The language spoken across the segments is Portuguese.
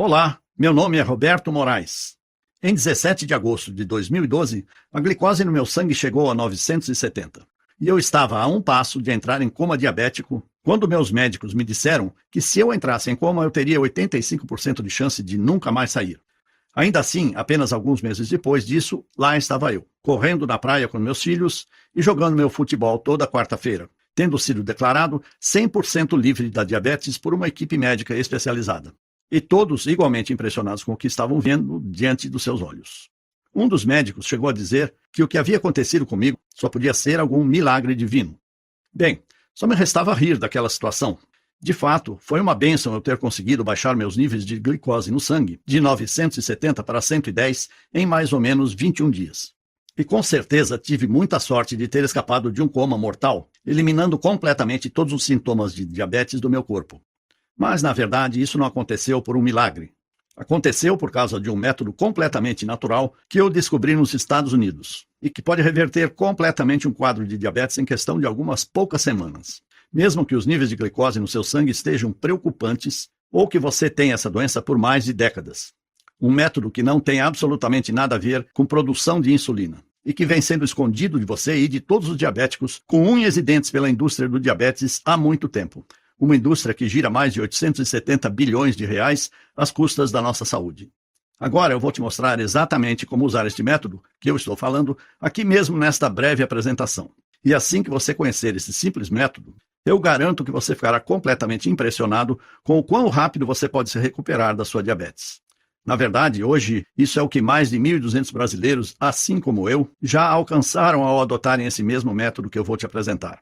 Olá, meu nome é Roberto Moraes. Em 17 de agosto de 2012, a glicose no meu sangue chegou a 970. E eu estava a um passo de entrar em coma diabético quando meus médicos me disseram que se eu entrasse em coma eu teria 85% de chance de nunca mais sair. Ainda assim, apenas alguns meses depois disso, lá estava eu, correndo na praia com meus filhos e jogando meu futebol toda quarta-feira, tendo sido declarado 100% livre da diabetes por uma equipe médica especializada. E todos igualmente impressionados com o que estavam vendo diante dos seus olhos. Um dos médicos chegou a dizer que o que havia acontecido comigo só podia ser algum milagre divino. Bem, só me restava rir daquela situação. De fato, foi uma bênção eu ter conseguido baixar meus níveis de glicose no sangue de 970 para 110 em mais ou menos 21 dias. E com certeza tive muita sorte de ter escapado de um coma mortal, eliminando completamente todos os sintomas de diabetes do meu corpo. Mas, na verdade, isso não aconteceu por um milagre. Aconteceu por causa de um método completamente natural que eu descobri nos Estados Unidos e que pode reverter completamente um quadro de diabetes em questão de algumas poucas semanas. Mesmo que os níveis de glicose no seu sangue estejam preocupantes ou que você tenha essa doença por mais de décadas. Um método que não tem absolutamente nada a ver com produção de insulina e que vem sendo escondido de você e de todos os diabéticos com unhas e dentes pela indústria do diabetes há muito tempo. Uma indústria que gira mais de 870 bilhões de reais às custas da nossa saúde. Agora eu vou te mostrar exatamente como usar este método que eu estou falando aqui mesmo nesta breve apresentação. E assim que você conhecer esse simples método, eu garanto que você ficará completamente impressionado com o quão rápido você pode se recuperar da sua diabetes. Na verdade, hoje, isso é o que mais de 1.200 brasileiros, assim como eu, já alcançaram ao adotarem esse mesmo método que eu vou te apresentar.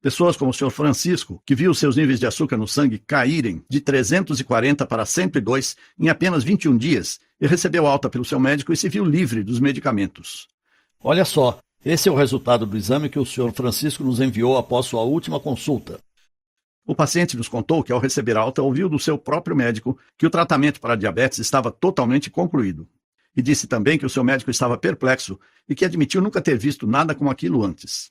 Pessoas como o Sr. Francisco, que viu seus níveis de açúcar no sangue caírem de 340 para 102 em apenas 21 dias e recebeu alta pelo seu médico e se viu livre dos medicamentos. Olha só, esse é o resultado do exame que o Sr. Francisco nos enviou após sua última consulta. O paciente nos contou que ao receber alta ouviu do seu próprio médico que o tratamento para a diabetes estava totalmente concluído. E disse também que o seu médico estava perplexo e que admitiu nunca ter visto nada como aquilo antes.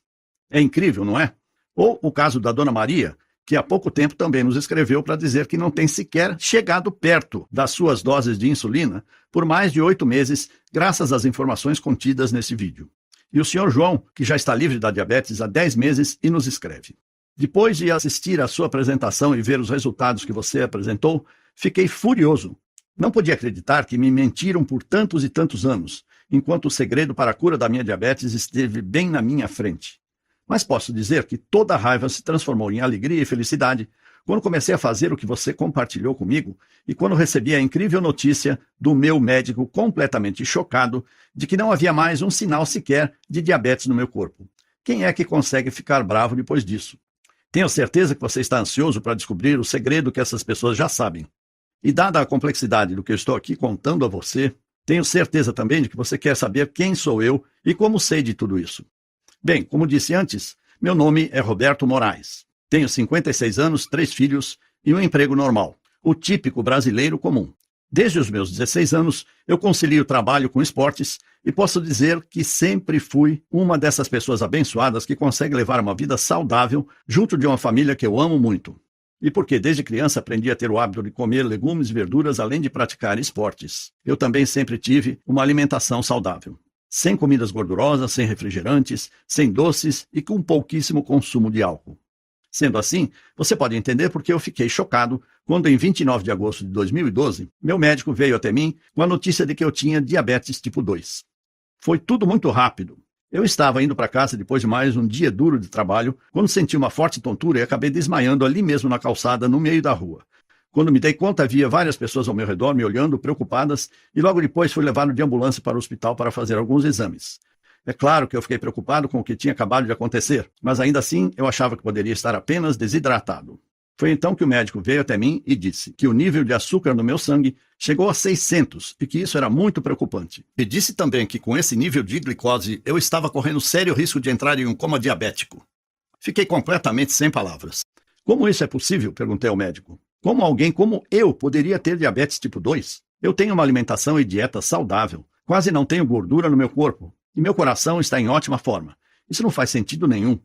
É incrível, não é? Ou o caso da Dona Maria, que há pouco tempo também nos escreveu para dizer que não tem sequer chegado perto das suas doses de insulina por mais de 8 meses, graças às informações contidas nesse vídeo. E o Sr. João, que já está livre da diabetes há 10 meses e nos escreve. Depois de assistir à sua apresentação e ver os resultados que você apresentou, fiquei furioso. Não podia acreditar que me mentiram por tantos e tantos anos, enquanto o segredo para a cura da minha diabetes esteve bem na minha frente. Mas posso dizer que toda a raiva se transformou em alegria e felicidade quando comecei a fazer o que você compartilhou comigo e quando recebi a incrível notícia do meu médico completamente chocado de que não havia mais um sinal sequer de diabetes no meu corpo. Quem é que consegue ficar bravo depois disso? Tenho certeza que você está ansioso para descobrir o segredo que essas pessoas já sabem. E dada a complexidade do que eu estou aqui contando a você, tenho certeza também de que você quer saber quem sou eu e como sei de tudo isso. Bem, como disse antes, meu nome é Roberto Moraes. Tenho 56 anos, 3 filhos e um emprego normal, o típico brasileiro comum. Desde os meus 16 anos, eu concilio trabalho com esportes e posso dizer que sempre fui uma dessas pessoas abençoadas que consegue levar uma vida saudável junto de uma família que eu amo muito. E porque desde criança aprendi a ter o hábito de comer legumes e verduras além de praticar esportes, eu também sempre tive uma alimentação saudável. Sem comidas gordurosas, sem refrigerantes, sem doces e com pouquíssimo consumo de álcool. Sendo assim, você pode entender porque eu fiquei chocado quando, em 29 de agosto de 2012, meu médico veio até mim com a notícia de que eu tinha diabetes tipo 2. Foi tudo muito rápido. Eu estava indo para casa depois de mais um dia duro de trabalho, quando senti uma forte tontura e acabei desmaiando ali mesmo na calçada, no meio da rua. Quando me dei conta, havia várias pessoas ao meu redor me olhando, preocupadas, e logo depois fui levado de ambulância para o hospital para fazer alguns exames. É claro que eu fiquei preocupado com o que tinha acabado de acontecer, mas ainda assim eu achava que poderia estar apenas desidratado. Foi então que o médico veio até mim e disse que o nível de açúcar no meu sangue chegou a 600 e que isso era muito preocupante. E disse também que com esse nível de glicose eu estava correndo sério risco de entrar em um coma diabético. Fiquei completamente sem palavras. Como isso é possível? Perguntei ao médico. Como alguém como eu poderia ter diabetes tipo 2? Eu tenho uma alimentação e dieta saudável, quase não tenho gordura no meu corpo, e meu coração está em ótima forma. Isso não faz sentido nenhum.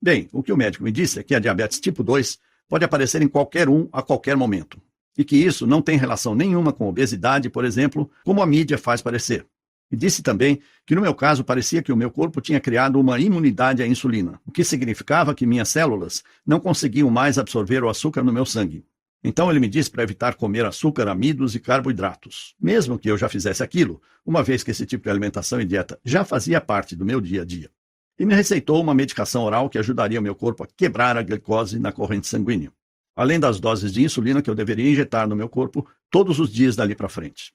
Bem, o que o médico me disse é que a diabetes tipo 2 pode aparecer em qualquer um a qualquer momento. e que isso não tem relação nenhuma com obesidade, por exemplo, como a mídia faz parecer. E disse também que no meu caso parecia que o meu corpo tinha criado uma imunidade à insulina, o que significava que minhas células não conseguiam mais absorver o açúcar no meu sangue. Então ele me disse para evitar comer açúcar, amidos e carboidratos, mesmo que eu já fizesse aquilo, uma vez que esse tipo de alimentação e dieta já fazia parte do meu dia a dia. E me receitou uma medicação oral que ajudaria o meu corpo a quebrar a glicose na corrente sanguínea, além das doses de insulina que eu deveria injetar no meu corpo todos os dias dali para frente.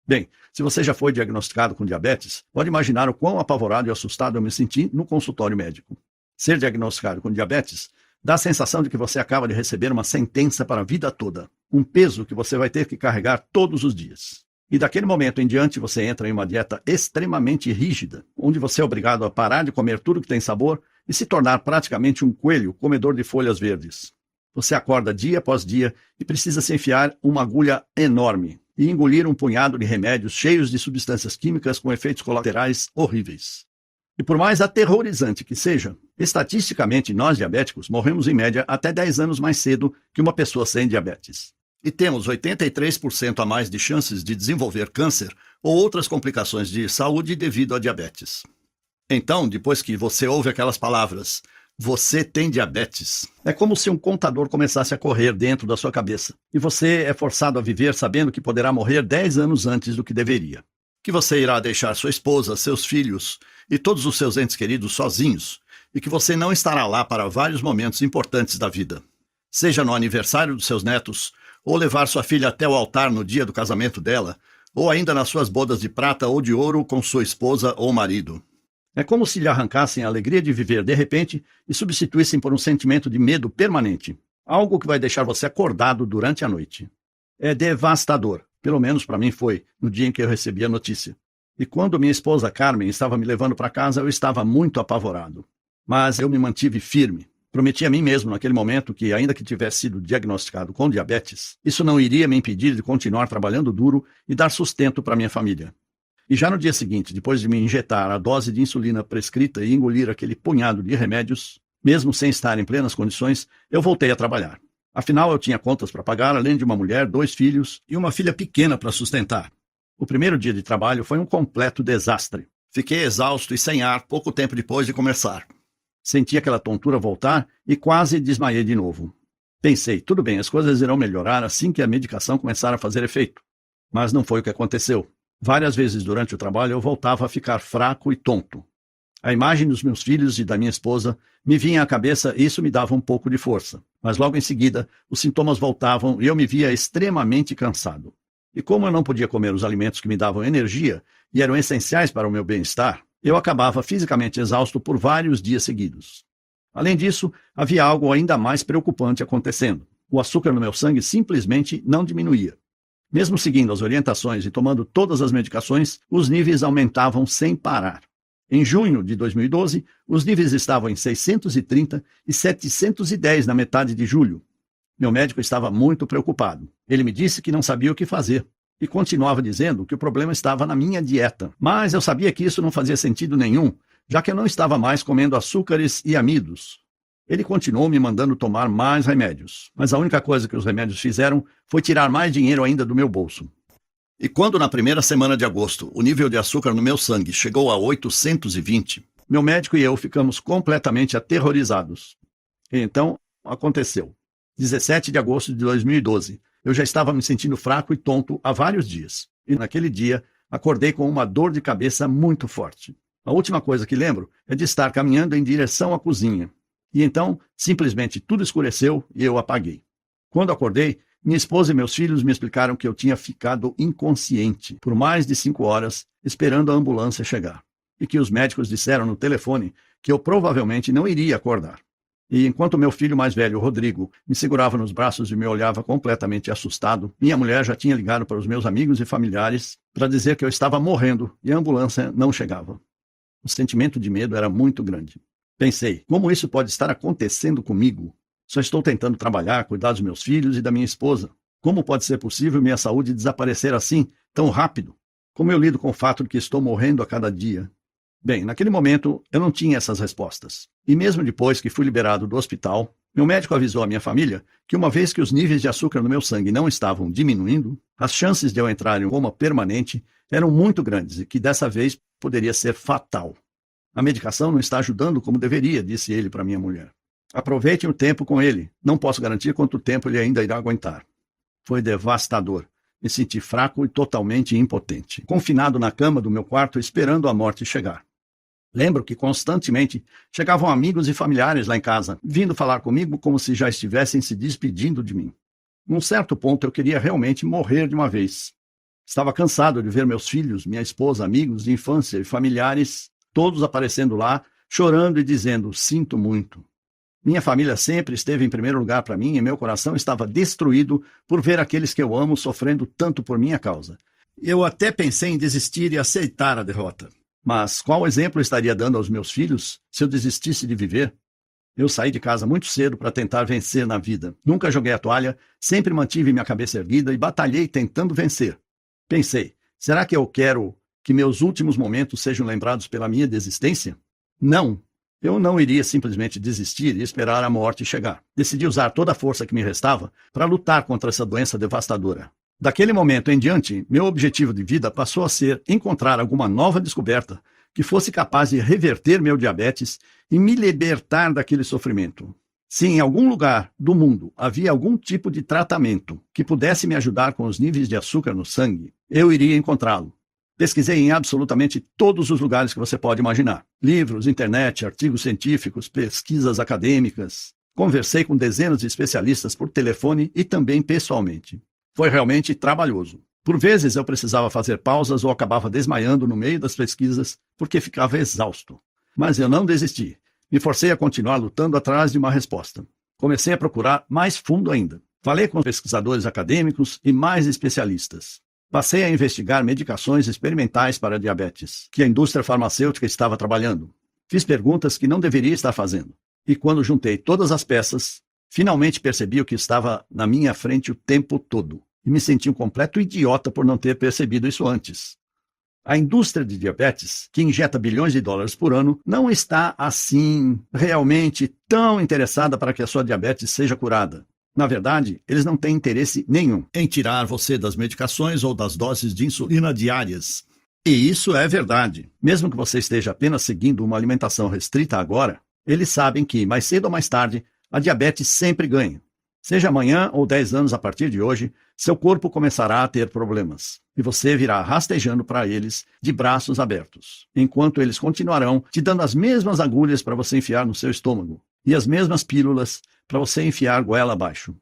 Bem, se você já foi diagnosticado com diabetes, pode imaginar o quão apavorado e assustado eu me senti no consultório médico. Ser diagnosticado com diabetes dá a sensação de que você acaba de receber uma sentença para a vida toda, um peso que você vai ter que carregar todos os dias. E daquele momento em diante você entra em uma dieta extremamente rígida, onde você é obrigado a parar de comer tudo que tem sabor e se tornar praticamente um coelho comedor de folhas verdes. Você acorda dia após dia e precisa se enfiar uma agulha enorme e engolir um punhado de remédios cheios de substâncias químicas com efeitos colaterais horríveis. E por mais aterrorizante que seja, estatisticamente nós diabéticos morremos em média até 10 anos mais cedo que uma pessoa sem diabetes. E temos 83% a mais de chances de desenvolver câncer ou outras complicações de saúde devido à diabetes. Então, depois que você ouve aquelas palavras, você tem diabetes, é como se um contador começasse a correr dentro da sua cabeça, e você é forçado a viver sabendo que poderá morrer 10 anos antes do que deveria. Que você irá deixar sua esposa, seus filhos e todos os seus entes queridos sozinhos, e que você não estará lá para vários momentos importantes da vida. Seja no aniversário dos seus netos, ou levar sua filha até o altar no dia do casamento dela, ou ainda nas suas bodas de prata ou de ouro com sua esposa ou marido. É como se lhe arrancassem a alegria de viver de repente e substituíssem por um sentimento de medo permanente, algo que vai deixar você acordado durante a noite. É devastador, pelo menos para mim foi, no dia em que eu recebi a notícia. E quando minha esposa Carmen estava me levando para casa, eu estava muito apavorado. Mas eu me mantive firme. Prometi a mim mesmo naquele momento que, ainda que tivesse sido diagnosticado com diabetes, isso não iria me impedir de continuar trabalhando duro e dar sustento para minha família. E já no dia seguinte, depois de me injetar a dose de insulina prescrita e engolir aquele punhado de remédios, mesmo sem estar em plenas condições, eu voltei a trabalhar. Afinal, eu tinha contas para pagar, além de uma mulher, 2 filhos e uma filha pequena para sustentar. O primeiro dia de trabalho foi um completo desastre. Fiquei exausto e sem ar pouco tempo depois de começar. Senti aquela tontura voltar e quase desmaiei de novo. Pensei, tudo bem, as coisas irão melhorar assim que a medicação começar a fazer efeito. Mas não foi o que aconteceu. Várias vezes durante o trabalho eu voltava a ficar fraco e tonto. A imagem dos meus filhos e da minha esposa me vinha à cabeça e isso me dava um pouco de força. Mas logo em seguida, os sintomas voltavam e eu me via extremamente cansado. E como eu não podia comer os alimentos que me davam energia e eram essenciais para o meu bem-estar, eu acabava fisicamente exausto por vários dias seguidos. Além disso, havia algo ainda mais preocupante acontecendo. O açúcar no meu sangue simplesmente não diminuía. Mesmo seguindo as orientações e tomando todas as medicações, os níveis aumentavam sem parar. Em junho de 2012, os níveis estavam em 630 e 710 na metade de julho. Meu médico estava muito preocupado. Ele me disse que não sabia o que fazer e continuava dizendo que o problema estava na minha dieta. Mas eu sabia que isso não fazia sentido nenhum, já que eu não estava mais comendo açúcares e amidos. Ele continuou me mandando tomar mais remédios, mas a única coisa que os remédios fizeram foi tirar mais dinheiro ainda do meu bolso. E quando na primeira semana de agosto o nível de açúcar no meu sangue chegou a 820, meu médico e eu ficamos completamente aterrorizados. E então aconteceu. 17 de agosto de 2012, eu já estava me sentindo fraco e tonto há vários dias. E naquele dia, acordei com uma dor de cabeça muito forte. A última coisa que lembro é de estar caminhando em direção à cozinha. E então, simplesmente tudo escureceu e eu apaguei. Quando acordei, minha esposa e meus filhos me explicaram que eu tinha ficado inconsciente por mais de 5 horas, esperando a ambulância chegar. E que os médicos disseram no telefone que eu provavelmente não iria acordar. E enquanto meu filho mais velho, Rodrigo, me segurava nos braços e me olhava completamente assustado, minha mulher já tinha ligado para os meus amigos e familiares para dizer que eu estava morrendo e a ambulância não chegava. O sentimento de medo era muito grande. Pensei, como isso pode estar acontecendo comigo? Só estou tentando trabalhar, cuidar dos meus filhos e da minha esposa. Como pode ser possível minha saúde desaparecer assim, tão rápido? Como eu lido com o fato de que estou morrendo a cada dia? Bem, naquele momento eu não tinha essas respostas. E mesmo depois que fui liberado do hospital, meu médico avisou a minha família que uma vez que os níveis de açúcar no meu sangue não estavam diminuindo, as chances de eu entrar em coma permanente eram muito grandes e que dessa vez poderia ser fatal. A medicação não está ajudando como deveria, disse ele para minha mulher. Aproveite o tempo com ele. Não posso garantir quanto tempo ele ainda irá aguentar. Foi devastador. Me senti fraco e totalmente impotente, confinado na cama do meu quarto esperando a morte chegar. Lembro que constantemente chegavam amigos e familiares lá em casa, vindo falar comigo como se já estivessem se despedindo de mim. Num certo ponto eu queria realmente morrer de uma vez. Estava cansado de ver meus filhos, minha esposa, amigos de infância e familiares, todos aparecendo lá, chorando e dizendo, sinto muito. Minha família sempre esteve em primeiro lugar para mim e meu coração estava destruído por ver aqueles que eu amo sofrendo tanto por minha causa. Eu até pensei em desistir e aceitar a derrota. Mas qual exemplo estaria dando aos meus filhos se eu desistisse de viver? Eu saí de casa muito cedo para tentar vencer na vida. Nunca joguei a toalha, sempre mantive minha cabeça erguida e batalhei tentando vencer. Pensei, será que eu quero que meus últimos momentos sejam lembrados pela minha desistência? Não. Eu não iria simplesmente desistir e esperar a morte chegar. Decidi usar toda a força que me restava para lutar contra essa doença devastadora. Daquele momento em diante, meu objetivo de vida passou a ser encontrar alguma nova descoberta que fosse capaz de reverter meu diabetes e me libertar daquele sofrimento. Se em algum lugar do mundo havia algum tipo de tratamento que pudesse me ajudar com os níveis de açúcar no sangue, eu iria encontrá-lo. Pesquisei em absolutamente todos os lugares que você pode imaginar. Livros, internet, artigos científicos, pesquisas acadêmicas. Conversei com dezenas de especialistas por telefone e também pessoalmente. Foi realmente trabalhoso. Por vezes eu precisava fazer pausas ou acabava desmaiando no meio das pesquisas porque ficava exausto. Mas eu não desisti. Me forcei a continuar lutando atrás de uma resposta. Comecei a procurar mais fundo ainda. Falei com pesquisadores acadêmicos e mais especialistas. Passei a investigar medicações experimentais para diabetes, que a indústria farmacêutica estava trabalhando. Fiz perguntas que não deveria estar fazendo. E quando juntei todas as peças, finalmente percebi o que estava na minha frente o tempo todo. E me senti um completo idiota por não ter percebido isso antes. A indústria de diabetes, que injeta bilhões de dólares por ano, não está, assim, realmente tão interessada para que a sua diabetes seja curada. Na verdade, eles não têm interesse nenhum em tirar você das medicações ou das doses de insulina diárias. E isso é verdade. Mesmo que você esteja apenas seguindo uma alimentação restrita agora, eles sabem que, mais cedo ou mais tarde, a diabetes sempre ganha. Seja amanhã ou 10 anos a partir de hoje, seu corpo começará a ter problemas. E você virá rastejando para eles de braços abertos, enquanto eles continuarão te dando as mesmas agulhas para você enfiar no seu estômago e as mesmas pílulas para você enfiar goela abaixo.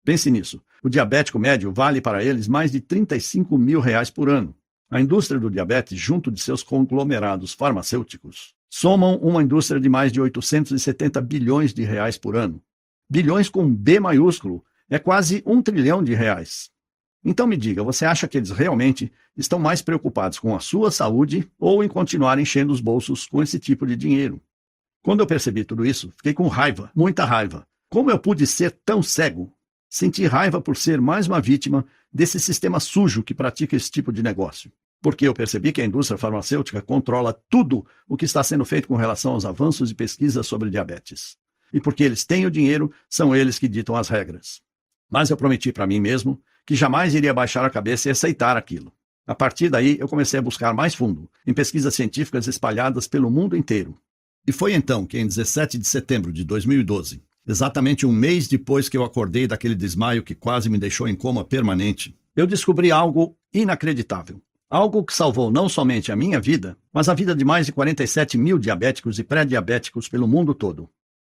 Pense nisso. O diabético médio vale para eles mais de R$35 mil por ano. A indústria do diabetes, junto de seus conglomerados farmacêuticos, somam uma indústria de mais de 870 bilhões de reais por ano. Bilhões com B maiúsculo é quase R$1 trilhão. Então me diga, você acha que eles realmente estão mais preocupados com a sua saúde ou em continuar enchendo os bolsos com esse tipo de dinheiro? Quando eu percebi tudo isso, fiquei com raiva, muita raiva. Como eu pude ser tão cego? Senti raiva por ser mais uma vítima desse sistema sujo que pratica esse tipo de negócio. Porque eu percebi que a indústria farmacêutica controla tudo o que está sendo feito com relação aos avanços e pesquisas sobre diabetes. E porque eles têm o dinheiro, são eles que ditam as regras. Mas eu prometi para mim mesmo que jamais iria baixar a cabeça e aceitar aquilo. A partir daí, eu comecei a buscar mais fundo, em pesquisas científicas espalhadas pelo mundo inteiro. E foi então que, em 17 de setembro de 2012, exatamente um mês depois que eu acordei daquele desmaio que quase me deixou em coma permanente, eu descobri algo inacreditável. Algo que salvou não somente a minha vida, mas a vida de mais de 47 mil diabéticos e pré-diabéticos pelo mundo todo.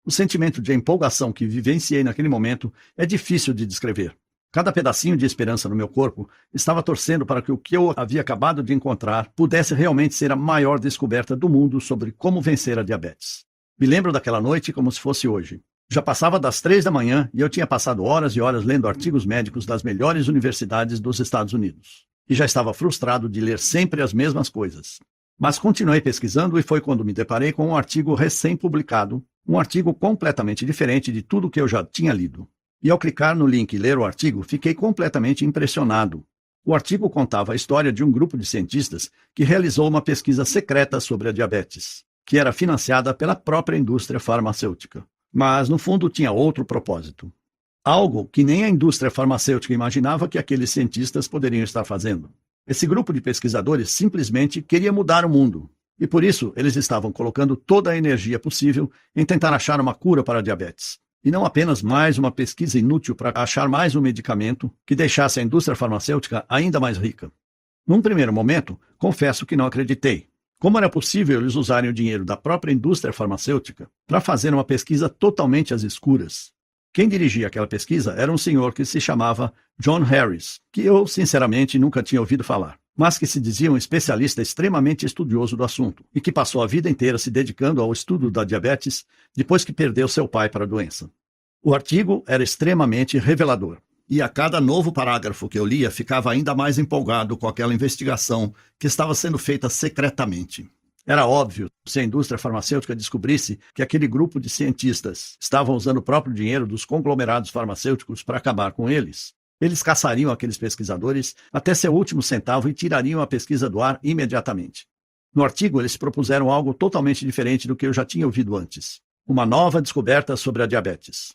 O sentimento de empolgação que vivenciei naquele momento é difícil de descrever. Cada pedacinho de esperança no meu corpo estava torcendo para que o que eu havia acabado de encontrar pudesse realmente ser a maior descoberta do mundo sobre como vencer a diabetes. Me lembro daquela noite como se fosse hoje. Já passava das 3 da manhã e eu tinha passado horas e horas lendo artigos médicos das melhores universidades dos Estados Unidos. E já estava frustrado de ler sempre as mesmas coisas. Mas continuei pesquisando e foi quando me deparei com um artigo recém-publicado, um artigo completamente diferente de tudo que eu já tinha lido. E ao clicar no link e ler o artigo, fiquei completamente impressionado. O artigo contava a história de um grupo de cientistas que realizou uma pesquisa secreta sobre a diabetes, que era financiada pela própria indústria farmacêutica. Mas, no fundo, tinha outro propósito. Algo que nem a indústria farmacêutica imaginava que aqueles cientistas poderiam estar fazendo. Esse grupo de pesquisadores simplesmente queria mudar o mundo. E por isso, eles estavam colocando toda a energia possível em tentar achar uma cura para a diabetes. E não apenas mais uma pesquisa inútil para achar mais um medicamento que deixasse a indústria farmacêutica ainda mais rica. Num primeiro momento, confesso que não acreditei. Como era possível eles usarem o dinheiro da própria indústria farmacêutica para fazer uma pesquisa totalmente às escuras? Quem dirigia aquela pesquisa era um senhor que se chamava John Harris, que eu, sinceramente, nunca tinha ouvido falar, mas que se dizia um especialista extremamente estudioso do assunto e que passou a vida inteira se dedicando ao estudo da diabetes depois que perdeu seu pai para a doença. O artigo era extremamente revelador, e a cada novo parágrafo que eu lia ficava ainda mais empolgado com aquela investigação que estava sendo feita secretamente. Era óbvio, se a indústria farmacêutica descobrisse que aquele grupo de cientistas estavam usando o próprio dinheiro dos conglomerados farmacêuticos para acabar com eles, eles caçariam aqueles pesquisadores até seu último centavo e tirariam a pesquisa do ar imediatamente. No artigo, eles propuseram algo totalmente diferente do que eu já tinha ouvido antes. Uma nova descoberta sobre a diabetes.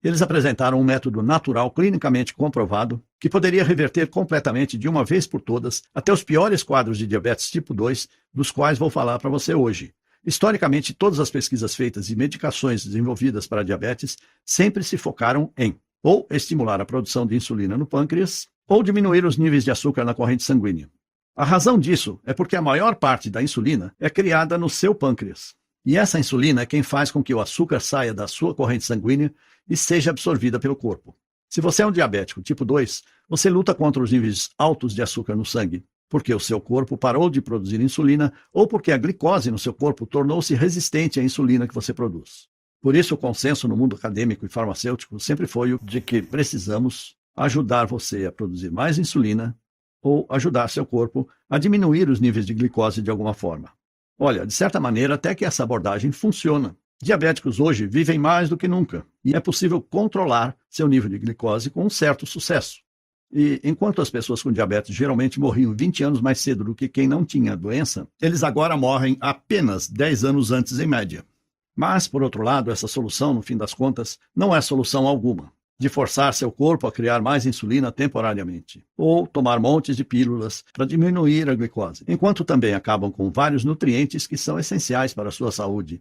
Eles apresentaram um método natural clinicamente comprovado que poderia reverter completamente de uma vez por todas até os piores quadros de diabetes tipo 2, dos quais vou falar para você hoje. Historicamente, todas as pesquisas feitas e medicações desenvolvidas para a diabetes sempre se focaram em ou estimular a produção de insulina no pâncreas ou diminuir os níveis de açúcar na corrente sanguínea. A razão disso é porque a maior parte da insulina é criada no seu pâncreas. E essa insulina é quem faz com que o açúcar saia da sua corrente sanguínea e seja absorvida pelo corpo. Se você é um diabético tipo 2, você luta contra os níveis altos de açúcar no sangue, porque o seu corpo parou de produzir insulina ou porque a glicose no seu corpo tornou-se resistente à insulina que você produz. Por isso, o consenso no mundo acadêmico e farmacêutico sempre foi o de que precisamos ajudar você a produzir mais insulina ou ajudar seu corpo a diminuir os níveis de glicose de alguma forma. Olha, de certa maneira, até que essa abordagem funciona. Diabéticos hoje vivem mais do que nunca e é possível controlar seu nível de glicose com um certo sucesso. E enquanto as pessoas com diabetes geralmente morriam 20 anos mais cedo do que quem não tinha a doença, eles agora morrem apenas 10 anos antes em média. Mas, por outro lado, essa solução, no fim das contas, não é solução alguma. De forçar seu corpo a criar mais insulina temporariamente, ou tomar montes de pílulas para diminuir a glicose, enquanto também acabam com vários nutrientes que são essenciais para a sua saúde.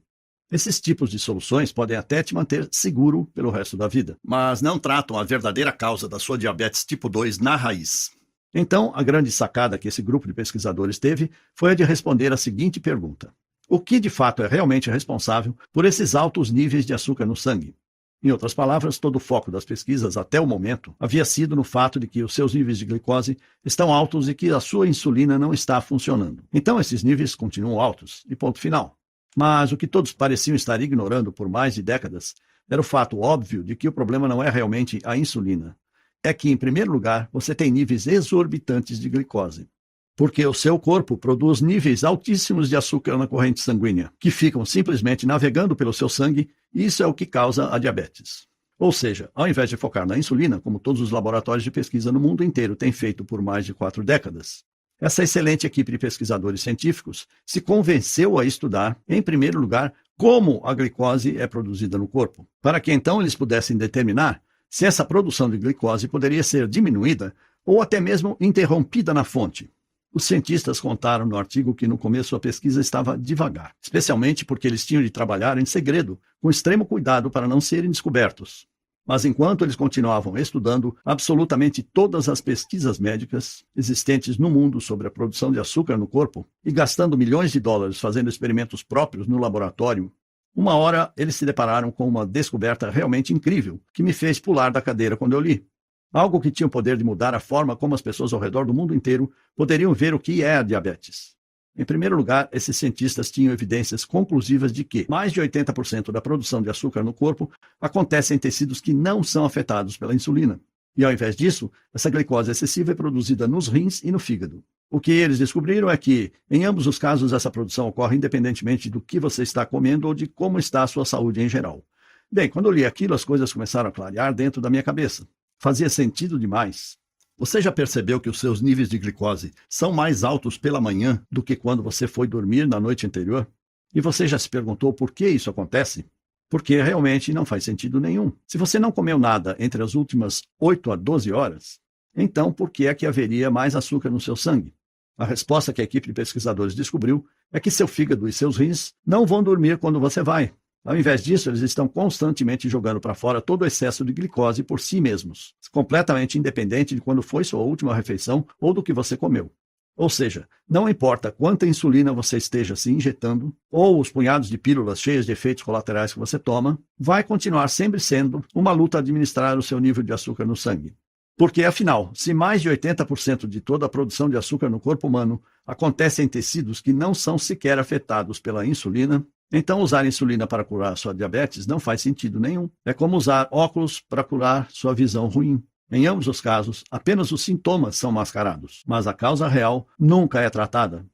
Esses tipos de soluções podem até te manter seguro pelo resto da vida, mas não tratam a verdadeira causa da sua diabetes tipo 2 na raiz. Então, a grande sacada que esse grupo de pesquisadores teve foi a de responder a seguinte pergunta: o que de fato é realmente responsável por esses altos níveis de açúcar no sangue? Em outras palavras, todo o foco das pesquisas até o momento havia sido no fato de que os seus níveis de glicose estão altos e que a sua insulina não está funcionando. Então, esses níveis continuam altos, e ponto final. Mas o que todos pareciam estar ignorando por mais de décadas era o fato óbvio de que o problema não é realmente a insulina. É que, em primeiro lugar, você tem níveis exorbitantes de glicose. Porque o seu corpo produz níveis altíssimos de açúcar na corrente sanguínea, que ficam simplesmente navegando pelo seu sangue, e isso é o que causa a diabetes. Ou seja, ao invés de focar na insulina, como todos os laboratórios de pesquisa no mundo inteiro têm feito por mais de 4 décadas, essa excelente equipe de pesquisadores científicos se convenceu a estudar, em primeiro lugar, como a glicose é produzida no corpo, para que então eles pudessem determinar se essa produção de glicose poderia ser diminuída ou até mesmo interrompida na fonte. Os cientistas contaram no artigo que no começo a pesquisa estava devagar, especialmente porque eles tinham de trabalhar em segredo, com extremo cuidado para não serem descobertos. Mas enquanto eles continuavam estudando absolutamente todas as pesquisas médicas existentes no mundo sobre a produção de açúcar no corpo e gastando milhões de dólares fazendo experimentos próprios no laboratório, uma hora eles se depararam com uma descoberta realmente incrível que me fez pular da cadeira quando eu li. Algo que tinha o poder de mudar a forma como as pessoas ao redor do mundo inteiro poderiam ver o que é a diabetes. Em primeiro lugar, esses cientistas tinham evidências conclusivas de que mais de 80% da produção de açúcar no corpo acontece em tecidos que não são afetados pela insulina. E ao invés disso, essa glicose excessiva é produzida nos rins e no fígado. O que eles descobriram é que, em ambos os casos, essa produção ocorre independentemente do que você está comendo ou de como está a sua saúde em geral. Bem, quando eu li aquilo, as coisas começaram a clarear dentro da minha cabeça. Fazia sentido demais. Você já percebeu que os seus níveis de glicose são mais altos pela manhã do que quando você foi dormir na noite anterior? E você já se perguntou por que isso acontece? Porque realmente não faz sentido nenhum. Se você não comeu nada entre as últimas 8 a 12 horas, então por que é que haveria mais açúcar no seu sangue? A resposta que a equipe de pesquisadores descobriu é que seu fígado e seus rins não vão dormir quando você vai. Ao invés disso, eles estão constantemente jogando para fora todo o excesso de glicose por si mesmos, completamente independente de quando foi sua última refeição ou do que você comeu. Ou seja, não importa quanta insulina você esteja se injetando, ou os punhados de pílulas cheias de efeitos colaterais que você toma, vai continuar sempre sendo uma luta administrar o seu nível de açúcar no sangue. Porque, afinal, se mais de 80% de toda a produção de açúcar no corpo humano acontece em tecidos que não são sequer afetados pela insulina, então usar insulina para curar sua diabetes não faz sentido nenhum. É como usar óculos para curar sua visão ruim. Em ambos os casos, apenas os sintomas são mascarados, mas a causa real nunca é tratada.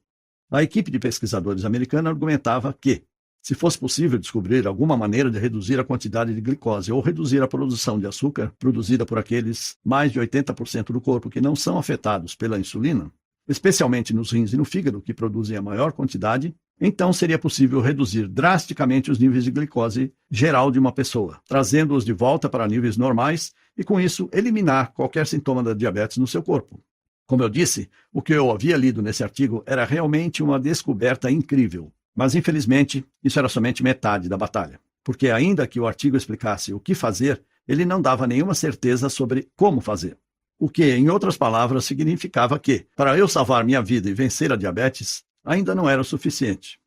A equipe de pesquisadores americana argumentava que, se fosse possível descobrir alguma maneira de reduzir a quantidade de glicose ou reduzir a produção de açúcar produzida por aqueles mais de 80% do corpo que não são afetados pela insulina, especialmente nos rins e no fígado, que produzem a maior quantidade, então seria possível reduzir drasticamente os níveis de glicose geral de uma pessoa, trazendo-os de volta para níveis normais e, com isso, eliminar qualquer sintoma da diabetes no seu corpo. Como eu disse, o que eu havia lido nesse artigo era realmente uma descoberta incrível. Mas, infelizmente, isso era somente metade da batalha. Porque, ainda que o artigo explicasse o que fazer, ele não dava nenhuma certeza sobre como fazer. O que, em outras palavras, significava que, para eu salvar minha vida e vencer a diabetes, ainda não era o suficiente.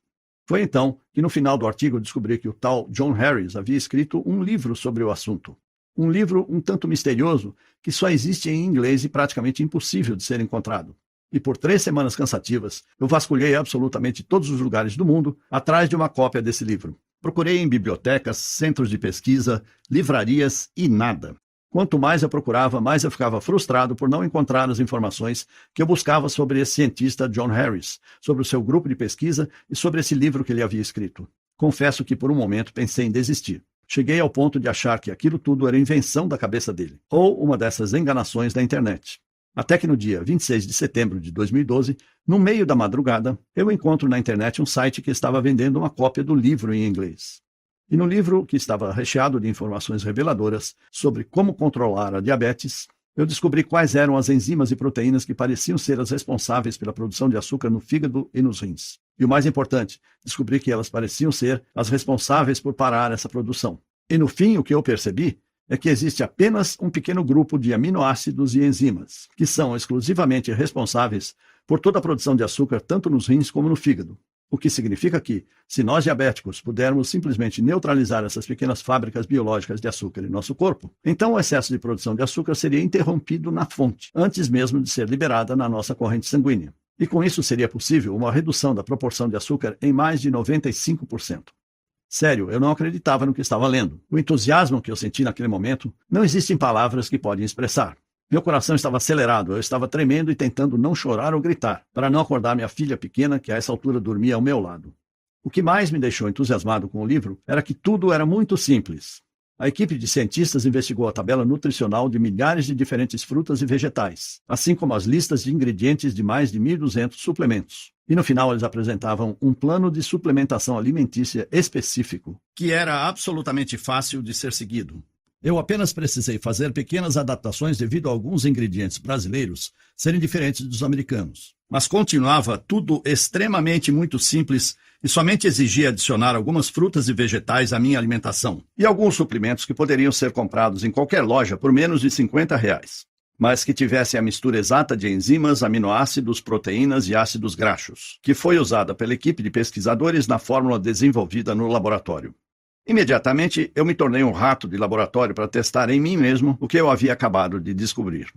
Foi então que, no final do artigo, eu descobri que o tal John Harris havia escrito um livro sobre o assunto. Um livro um tanto misterioso que só existe em inglês e praticamente impossível de ser encontrado. E por 3 semanas cansativas, eu vasculhei absolutamente todos os lugares do mundo atrás de uma cópia desse livro. Procurei em bibliotecas, centros de pesquisa, livrarias e nada. Quanto mais eu procurava, mais eu ficava frustrado por não encontrar as informações que eu buscava sobre esse cientista John Harris, sobre o seu grupo de pesquisa e sobre esse livro que ele havia escrito. Confesso que por um momento pensei em desistir. Cheguei ao ponto de achar que aquilo tudo era invenção da cabeça dele, ou uma dessas enganações da internet. Até que no dia 26 de setembro de 2012, no meio da madrugada, eu encontro na internet um site que estava vendendo uma cópia do livro em inglês. E no livro, que estava recheado de informações reveladoras sobre como controlar a diabetes, eu descobri quais eram as enzimas e proteínas que pareciam ser as responsáveis pela produção de açúcar no fígado e nos rins. E o mais importante, descobri que elas pareciam ser as responsáveis por parar essa produção. E no fim, o que eu percebi é que existe apenas um pequeno grupo de aminoácidos e enzimas, que são exclusivamente responsáveis por toda a produção de açúcar tanto nos rins como no fígado. O que significa que, se nós diabéticos pudermos simplesmente neutralizar essas pequenas fábricas biológicas de açúcar em nosso corpo, então o excesso de produção de açúcar seria interrompido na fonte, antes mesmo de ser liberada na nossa corrente sanguínea. E com isso seria possível uma redução da proporção de açúcar em mais de 95%. Sério, eu não acreditava no que estava lendo. O entusiasmo que eu senti naquele momento não existem palavras que podem expressar. Meu coração estava acelerado, eu estava tremendo e tentando não chorar ou gritar, para não acordar minha filha pequena, que a essa altura dormia ao meu lado. O que mais me deixou entusiasmado com o livro era que tudo era muito simples. A equipe de cientistas investigou a tabela nutricional de milhares de diferentes frutas e vegetais, assim como as listas de ingredientes de mais de 1.200 suplementos. E no final eles apresentavam um plano de suplementação alimentícia específico, que era absolutamente fácil de ser seguido. Eu apenas precisei fazer pequenas adaptações devido a alguns ingredientes brasileiros serem diferentes dos americanos. Mas continuava tudo extremamente muito simples e somente exigia adicionar algumas frutas e vegetais à minha alimentação e alguns suplementos que poderiam ser comprados em qualquer loja por menos de R$50, mas que tivessem a mistura exata de enzimas, aminoácidos, proteínas e ácidos graxos, que foi usada pela equipe de pesquisadores na fórmula desenvolvida no laboratório. Imediatamente, eu me tornei um rato de laboratório para testar em mim mesmo o que eu havia acabado de descobrir.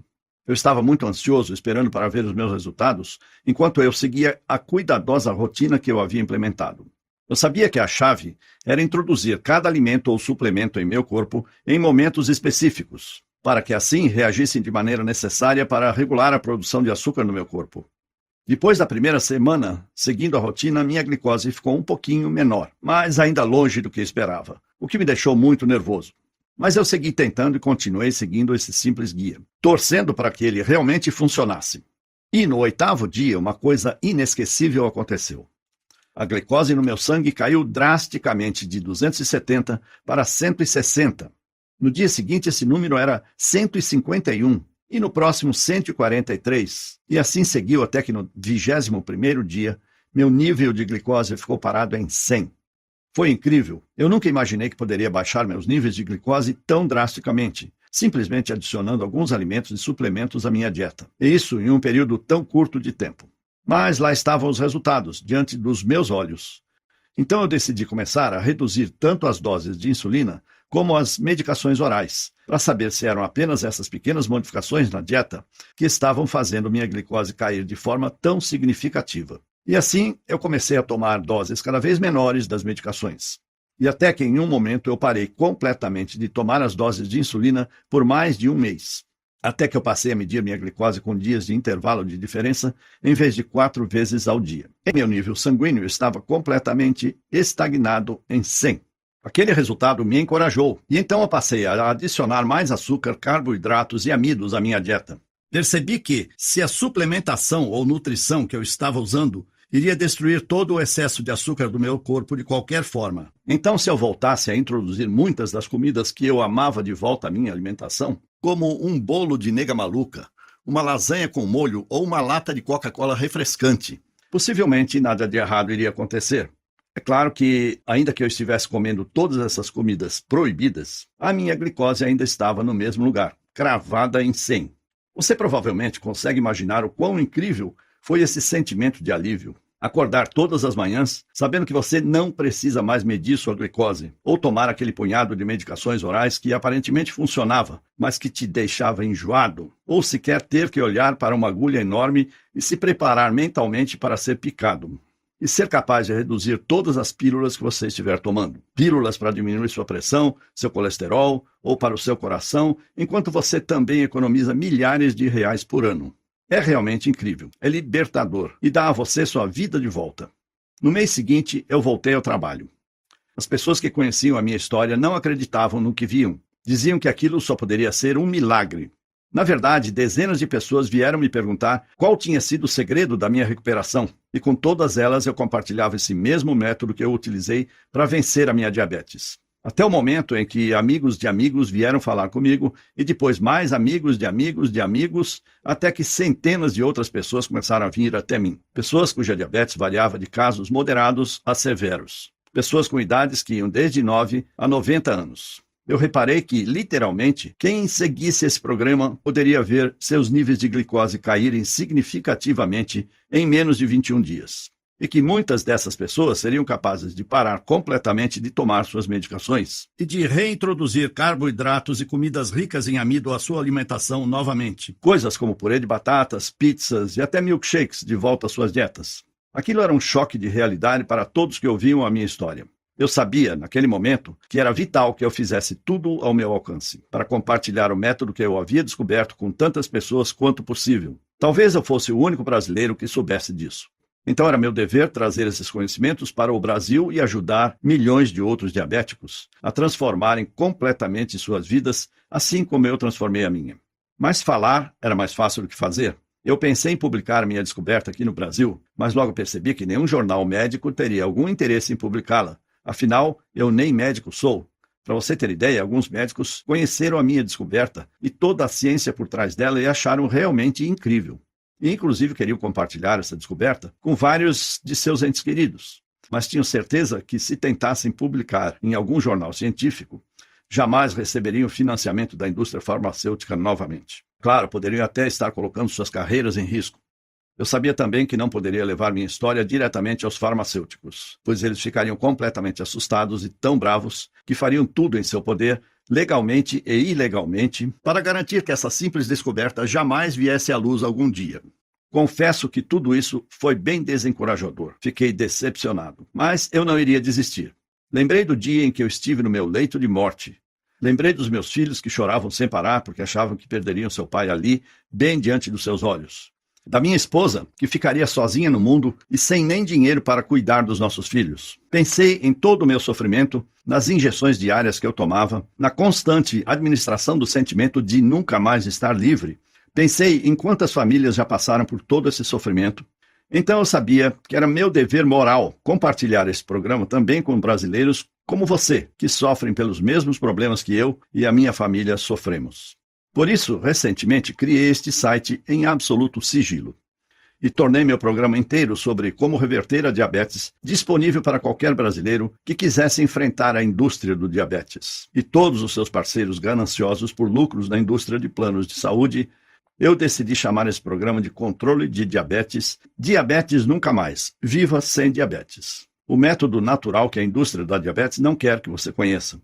Eu estava muito ansioso, esperando para ver os meus resultados, enquanto eu seguia a cuidadosa rotina que eu havia implementado. Eu sabia que a chave era introduzir cada alimento ou suplemento em meu corpo em momentos específicos, para que assim reagissem de maneira necessária para regular a produção de açúcar no meu corpo. Depois da primeira semana, seguindo a rotina, minha glicose ficou um pouquinho menor, mas ainda longe do que esperava, o que me deixou muito nervoso. Mas eu segui tentando e continuei seguindo esse simples guia, torcendo para que ele realmente funcionasse. E no 8º dia, uma coisa inesquecível aconteceu. A glicose no meu sangue caiu drasticamente de 270 para 160. No dia seguinte, esse número era 151 e no próximo 143. E assim seguiu até que no 21º dia, meu nível de glicose ficou parado em 100. Foi incrível. Eu nunca imaginei que poderia baixar meus níveis de glicose tão drasticamente, simplesmente adicionando alguns alimentos e suplementos à minha dieta. E isso em um período tão curto de tempo. Mas lá estavam os resultados, diante dos meus olhos. Então eu decidi começar a reduzir tanto as doses de insulina como as medicações orais, para saber se eram apenas essas pequenas modificações na dieta que estavam fazendo minha glicose cair de forma tão significativa. E assim eu comecei a tomar doses cada vez menores das medicações. E até que em um momento eu parei completamente de tomar as doses de insulina por mais de um mês. Até que eu passei a medir minha glicose com dias de intervalo de diferença, em vez de 4 vezes ao dia. E meu nível sanguíneo estava completamente estagnado em 100. Aquele resultado me encorajou, e então eu passei a adicionar mais açúcar, carboidratos e amidos à minha dieta. Percebi que, se a suplementação ou nutrição que eu estava usando iria destruir todo o excesso de açúcar do meu corpo de qualquer forma. Então, se eu voltasse a introduzir muitas das comidas que eu amava de volta à minha alimentação, como um bolo de nega maluca, uma lasanha com molho ou uma lata de Coca-Cola refrescante, possivelmente nada de errado iria acontecer. É claro que, ainda que eu estivesse comendo todas essas comidas proibidas, a minha glicose ainda estava no mesmo lugar, cravada em 100. Você provavelmente consegue imaginar o quão incrível foi esse sentimento de alívio. Acordar todas as manhãs, sabendo que você não precisa mais medir sua glicose, ou tomar aquele punhado de medicações orais que aparentemente funcionava, mas que te deixava enjoado, ou sequer ter que olhar para uma agulha enorme e se preparar mentalmente para ser picado. E ser capaz de reduzir todas as pílulas que você estiver tomando. Pílulas para diminuir sua pressão, seu colesterol ou para o seu coração, enquanto você também economiza milhares de reais por ano. É realmente incrível, é libertador e dá a você sua vida de volta. No mês seguinte, eu voltei ao trabalho. As pessoas que conheciam a minha história não acreditavam no que viam. Diziam que aquilo só poderia ser um milagre. Na verdade, dezenas de pessoas vieram me perguntar qual tinha sido o segredo da minha recuperação, e com todas elas eu compartilhava esse mesmo método que eu utilizei para vencer a minha diabetes. Até o momento em que amigos de amigos vieram falar comigo, e depois mais amigos de amigos de amigos, até que centenas de outras pessoas começaram a vir até mim. Pessoas cuja diabetes variava de casos moderados a severos. Pessoas com idades que iam desde 9 a 90 anos. Eu reparei que, literalmente, quem seguisse esse programa poderia ver seus níveis de glicose caírem significativamente em menos de 21 dias. E que muitas dessas pessoas seriam capazes de parar completamente de tomar suas medicações e de reintroduzir carboidratos e comidas ricas em amido à sua alimentação novamente. Coisas como purê de batatas, pizzas e até milkshakes de volta às suas dietas. Aquilo era um choque de realidade para todos que ouviam a minha história. Eu sabia, naquele momento, que era vital que eu fizesse tudo ao meu alcance, para compartilhar o método que eu havia descoberto com tantas pessoas quanto possível. Talvez eu fosse o único brasileiro que soubesse disso. Então era meu dever trazer esses conhecimentos para o Brasil e ajudar milhões de outros diabéticos a transformarem completamente suas vidas, assim como eu transformei a minha. Mas falar era mais fácil do que fazer. Eu pensei em publicar minha descoberta aqui no Brasil, mas logo percebi que nenhum jornal médico teria algum interesse em publicá-la. Afinal, eu nem médico sou. Para você ter ideia, alguns médicos conheceram a minha descoberta e toda a ciência por trás dela e acharam realmente incrível. E, inclusive, queriam compartilhar essa descoberta com vários de seus entes queridos. Mas tinham certeza que, se tentassem publicar em algum jornal científico, jamais receberiam financiamento da indústria farmacêutica novamente. Claro, poderiam até estar colocando suas carreiras em risco. Eu sabia também que não poderia levar minha história diretamente aos farmacêuticos, pois eles ficariam completamente assustados e tão bravos que fariam tudo em seu poder, legalmente e ilegalmente, para garantir que essa simples descoberta jamais viesse à luz algum dia. Confesso que tudo isso foi bem desencorajador. Fiquei decepcionado, mas eu não iria desistir. Lembrei do dia em que eu estive no meu leito de morte. Lembrei dos meus filhos que choravam sem parar porque achavam que perderiam seu pai ali, bem diante dos seus olhos. Da minha esposa, que ficaria sozinha no mundo e sem nem dinheiro para cuidar dos nossos filhos. Pensei em todo o meu sofrimento, nas injeções diárias que eu tomava, na constante administração do sentimento de nunca mais estar livre. Pensei em quantas famílias já passaram por todo esse sofrimento. Então eu sabia que era meu dever moral compartilhar esse programa também com brasileiros como você, que sofrem pelos mesmos problemas que eu e a minha família sofremos. Por isso, recentemente, criei este site em absoluto sigilo e tornei meu programa inteiro sobre como reverter a diabetes disponível para qualquer brasileiro que quisesse enfrentar a indústria do diabetes e todos os seus parceiros gananciosos por lucros na indústria de planos de saúde. Eu decidi chamar esse programa de Controle de Diabetes, Diabetes Nunca Mais, Viva Sem Diabetes. O método natural que a indústria da diabetes não quer que você conheça.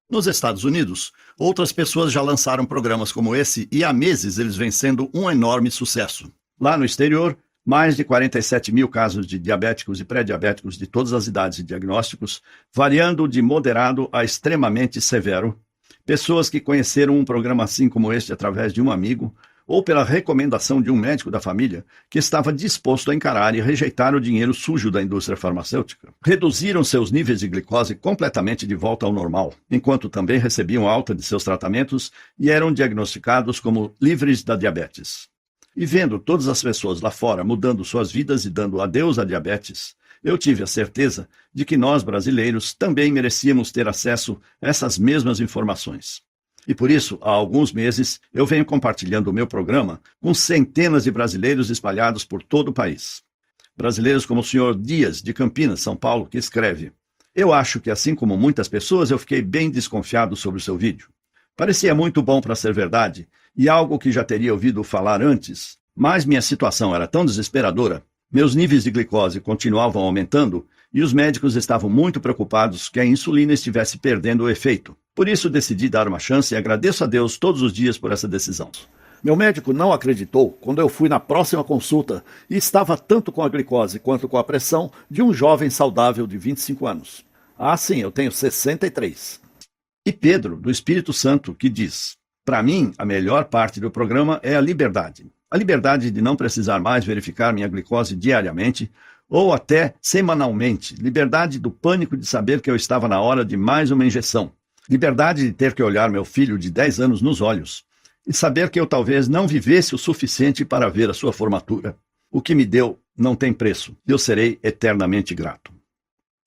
Nos Estados Unidos, outras pessoas já lançaram programas como esse e há meses eles vêm sendo um enorme sucesso. Lá no exterior, mais de 47 mil casos de diabéticos e pré-diabéticos de todas as idades e diagnósticos, variando de moderado a extremamente severo. Pessoas que conheceram um programa assim como este através de um amigo, ou pela recomendação de um médico da família que estava disposto a encarar e rejeitar o dinheiro sujo da indústria farmacêutica. Reduziram seus níveis de glicose completamente de volta ao normal, enquanto também recebiam alta de seus tratamentos e eram diagnosticados como livres da diabetes. E vendo todas as pessoas lá fora mudando suas vidas e dando adeus à diabetes, eu tive a certeza de que nós, brasileiros, também merecíamos ter acesso a essas mesmas informações. E por isso, há alguns meses, eu venho compartilhando o meu programa com centenas de brasileiros espalhados por todo o país. Brasileiros como o senhor Dias, de Campinas, São Paulo, que escreve: eu acho que, assim como muitas pessoas, eu fiquei bem desconfiado sobre o seu vídeo. Parecia muito bom para ser verdade, e algo que já teria ouvido falar antes, mas minha situação era tão desesperadora, meus níveis de glicose continuavam aumentando, e os médicos estavam muito preocupados que a insulina estivesse perdendo o efeito. Por isso decidi dar uma chance e agradeço a Deus todos os dias por essa decisão. Meu médico não acreditou quando eu fui na próxima consulta e estava tanto com a glicose quanto com a pressão de um jovem saudável de 25 anos. Ah, sim, eu tenho 63. E Pedro, do Espírito Santo, que diz: para mim, a melhor parte do programa é a liberdade. A liberdade de não precisar mais verificar minha glicose diariamente ou até semanalmente. Liberdade do pânico de saber que eu estava na hora de mais uma injeção. Liberdade de ter que olhar meu filho de 10 anos nos olhos e saber que eu talvez não vivesse o suficiente para ver a sua formatura. O que me deu não tem preço. Eu serei eternamente grato.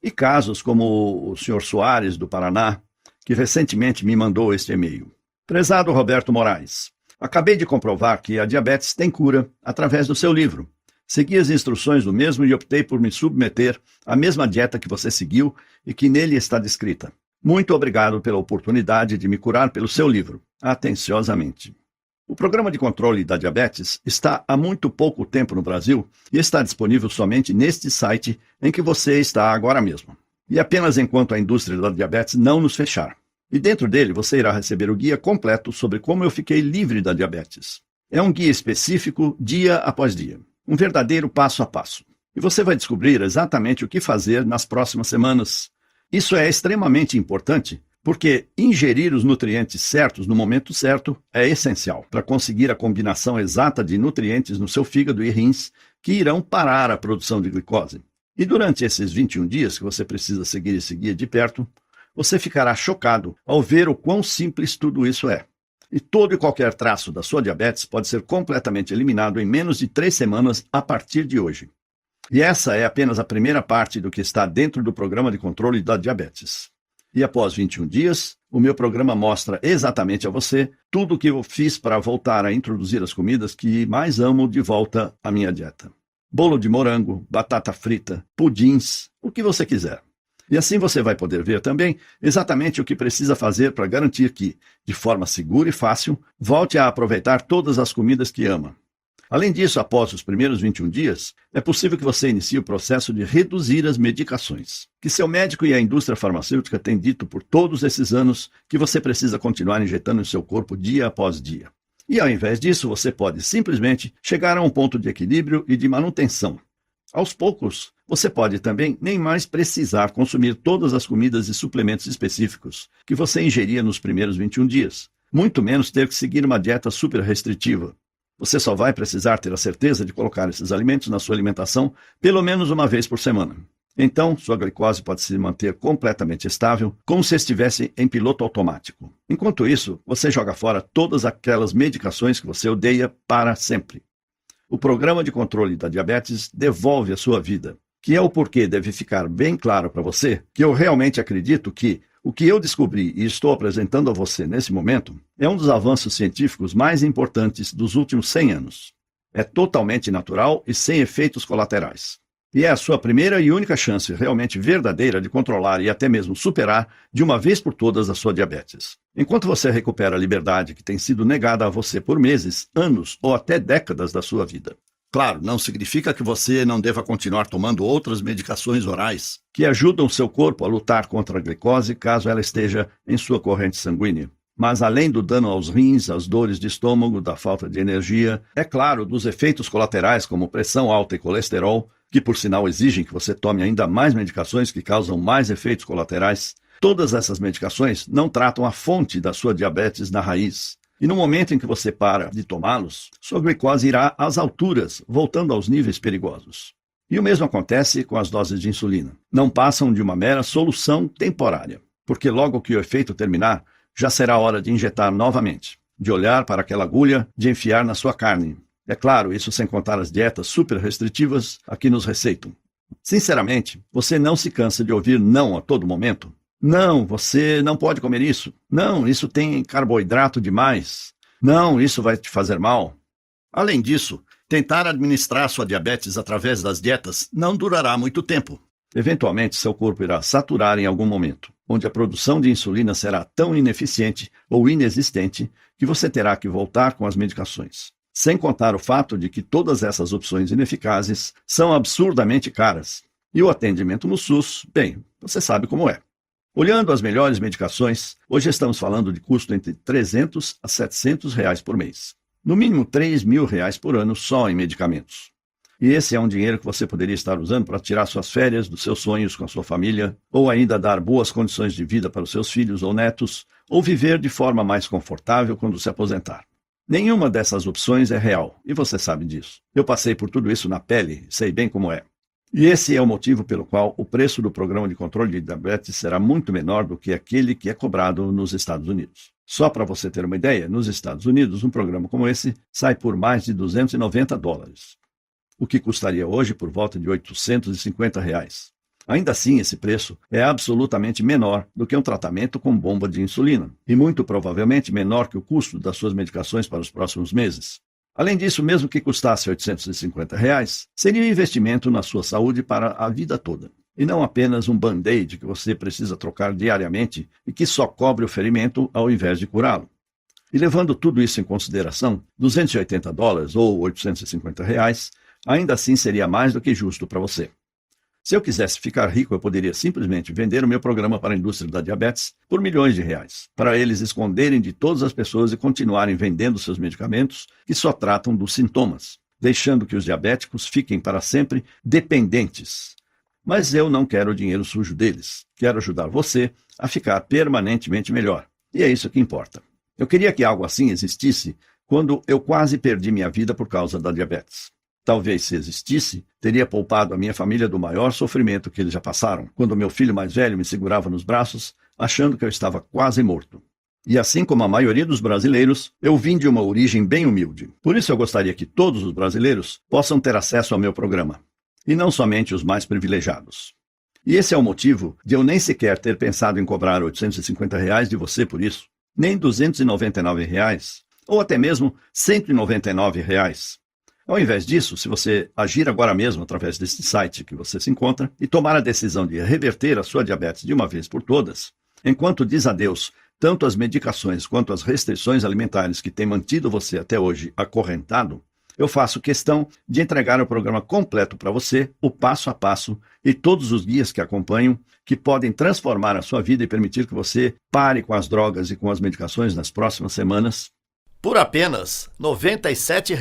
E casos como o Sr. Soares, do Paraná, que recentemente me mandou este e-mail. Prezado Roberto Moraes, acabei de comprovar que a diabetes tem cura através do seu livro. Segui as instruções do mesmo e optei por me submeter à mesma dieta que você seguiu e que nele está descrita. Muito obrigado pela oportunidade de me curar pelo seu livro. Atenciosamente. O programa de controle da diabetes está há muito pouco tempo no Brasil e está disponível somente neste site em que você está agora mesmo. E apenas enquanto a indústria da diabetes não nos fechar. E dentro dele você irá receber o guia completo sobre como eu fiquei livre da diabetes. É um guia específico dia após dia. Um verdadeiro passo a passo. E você vai descobrir exatamente o que fazer nas próximas semanas. Isso é extremamente importante, porque ingerir os nutrientes certos no momento certo é essencial para conseguir a combinação exata de nutrientes no seu fígado e rins que irão parar a produção de glicose. E durante esses 21 dias que você precisa seguir esse guia de perto, você ficará chocado ao ver o quão simples tudo isso é. E todo e qualquer traço da sua diabetes pode ser completamente eliminado em menos de 3 semanas a partir de hoje. E essa é apenas a primeira parte do que está dentro do programa de controle da diabetes. E após 21 dias, o meu programa mostra exatamente a você tudo o que eu fiz para voltar a introduzir as comidas que mais amo de volta à minha dieta. Bolo de morango, batata frita, pudins, o que você quiser. E assim você vai poder ver também exatamente o que precisa fazer para garantir que, de forma segura e fácil, volte a aproveitar todas as comidas que ama. Além disso, após os primeiros 21 dias, é possível que você inicie o processo de reduzir as medicações, que seu médico e a indústria farmacêutica têm dito por todos esses anos que você precisa continuar injetando em seu corpo dia após dia. E ao invés disso, você pode simplesmente chegar a um ponto de equilíbrio e de manutenção. Aos poucos, você pode também nem mais precisar consumir todas as comidas e suplementos específicos que você ingeria nos primeiros 21 dias, muito menos ter que seguir uma dieta super restritiva. Você só vai precisar ter a certeza de colocar esses alimentos na sua alimentação pelo menos uma vez por semana. Então, sua glicose pode se manter completamente estável, como se estivesse em piloto automático. Enquanto isso, você joga fora todas aquelas medicações que você odeia para sempre. O programa de controle da diabetes devolve a sua vida, que é o porquê deve ficar bem claro para você que eu realmente acredito que o que eu descobri e estou apresentando a você nesse momento é um dos avanços científicos mais importantes dos últimos 100 anos. É totalmente natural e sem efeitos colaterais. E é a sua primeira e única chance realmente verdadeira de controlar e até mesmo superar de uma vez por todas a sua diabetes. Enquanto você recupera a liberdade que tem sido negada a você por meses, anos ou até décadas da sua vida. Claro, não significa que você não deva continuar tomando outras medicações orais que ajudam seu corpo a lutar contra a glicose caso ela esteja em sua corrente sanguínea. Mas além do dano aos rins, às dores de estômago, da falta de energia, é claro, dos efeitos colaterais como pressão alta e colesterol, que por sinal exigem que você tome ainda mais medicações que causam mais efeitos colaterais, todas essas medicações não tratam a fonte da sua diabetes na raiz. E no momento em que você para de tomá-los, sua glicose irá às alturas, voltando aos níveis perigosos. E o mesmo acontece com as doses de insulina. Não passam de uma mera solução temporária, porque logo que o efeito terminar, já será hora de injetar novamente, de olhar para aquela agulha, de enfiar na sua carne. É claro, isso sem contar as dietas super restritivas a que nos receitam. Sinceramente, você não se cansa de ouvir não a todo momento? Não, você não pode comer isso. Não, isso tem carboidrato demais. Não, isso vai te fazer mal. Além disso, tentar administrar sua diabetes através das dietas não durará muito tempo. Eventualmente, seu corpo irá saturar em algum momento, onde a produção de insulina será tão ineficiente ou inexistente que você terá que voltar com as medicações. Sem contar o fato de que todas essas opções ineficazes são absurdamente caras. E o atendimento no SUS, bem, você sabe como é. Olhando as melhores medicações, hoje estamos falando de custo entre R$300 a R$700 por mês. No mínimo R$3.000 por ano só em medicamentos. E esse é um dinheiro que você poderia estar usando para tirar suas férias dos seus sonhos com a sua família, ou ainda dar boas condições de vida para os seus filhos ou netos, ou viver de forma mais confortável quando se aposentar. Nenhuma dessas opções é real, e você sabe disso. Eu passei por tudo isso na pele, sei bem como é. E esse é o motivo pelo qual o preço do programa de controle de diabetes será muito menor do que aquele que é cobrado nos Estados Unidos. Só para você ter uma ideia, nos Estados Unidos, um programa como esse sai por mais de $290, o que custaria hoje por volta de R$850. Ainda assim, esse preço é absolutamente menor do que um tratamento com bomba de insulina, e muito provavelmente menor que o custo das suas medicações para os próximos meses. Além disso, mesmo que custasse R$850, seria um investimento na sua saúde para a vida toda, e não apenas um band-aid que você precisa trocar diariamente e que só cobre o ferimento ao invés de curá-lo. E levando tudo isso em consideração, $280 ou R$850 ainda assim seria mais do que justo para você. Se eu quisesse ficar rico, eu poderia simplesmente vender o meu programa para a indústria da diabetes por milhões de reais, para eles esconderem de todas as pessoas e continuarem vendendo seus medicamentos que só tratam dos sintomas, deixando que os diabéticos fiquem para sempre dependentes. Mas eu não quero o dinheiro sujo deles. Quero ajudar você a ficar permanentemente melhor. E é isso que importa. Eu queria que algo assim existisse quando eu quase perdi minha vida por causa da diabetes. Talvez, se existisse, teria poupado a minha família do maior sofrimento que eles já passaram, quando meu filho mais velho me segurava nos braços, achando que eu estava quase morto. E assim como a maioria dos brasileiros, eu vim de uma origem bem humilde. Por isso eu gostaria que todos os brasileiros possam ter acesso ao meu programa, e não somente os mais privilegiados. E esse é o motivo de eu nem sequer ter pensado em cobrar R$850 de você por isso, nem R$299, ou até mesmo R$199. Ao invés disso, se você agir agora mesmo através desse site que você se encontra e tomar a decisão de reverter a sua diabetes de uma vez por todas, enquanto diz adeus tanto às medicações quanto às restrições alimentares que têm mantido você até hoje acorrentado, eu faço questão de entregar o programa completo para você, o passo a passo e todos os guias que acompanham, que podem transformar a sua vida e permitir que você pare com as drogas e com as medicações nas próximas semanas, por apenas R$ 97,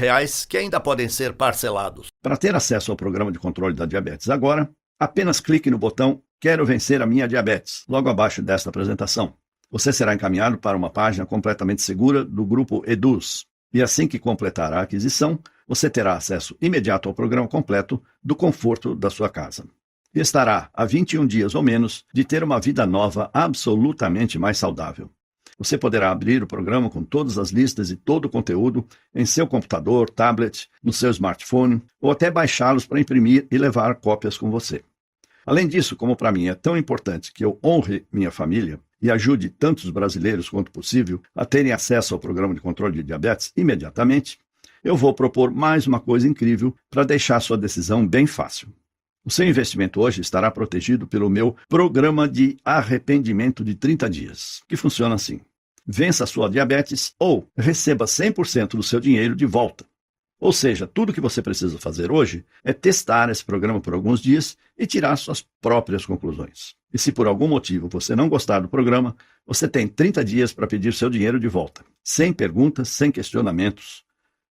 que ainda podem ser parcelados. Para ter acesso ao programa de controle da diabetes agora, apenas clique no botão Quero vencer a minha diabetes, logo abaixo desta apresentação. Você será encaminhado para uma página completamente segura do grupo EDUS. E assim que completar a aquisição, você terá acesso imediato ao programa completo do conforto da sua casa. E estará a 21 dias ou menos de ter uma vida nova absolutamente mais saudável. Você poderá abrir o programa com todas as listas e todo o conteúdo em seu computador, tablet, no seu smartphone, ou até baixá-los para imprimir e levar cópias com você. Além disso, como para mim é tão importante que eu honre minha família e ajude tantos brasileiros quanto possível a terem acesso ao programa de controle de diabetes imediatamente, eu vou propor mais uma coisa incrível para deixar sua decisão bem fácil. O seu investimento hoje estará protegido pelo meu programa de arrependimento de 30 dias, que funciona assim. Vença a sua diabetes ou receba 100% do seu dinheiro de volta. Ou seja, tudo que você precisa fazer hoje é testar esse programa por alguns dias e tirar suas próprias conclusões. E se por algum motivo você não gostar do programa, você tem 30 dias para pedir seu dinheiro de volta, sem perguntas, sem questionamentos.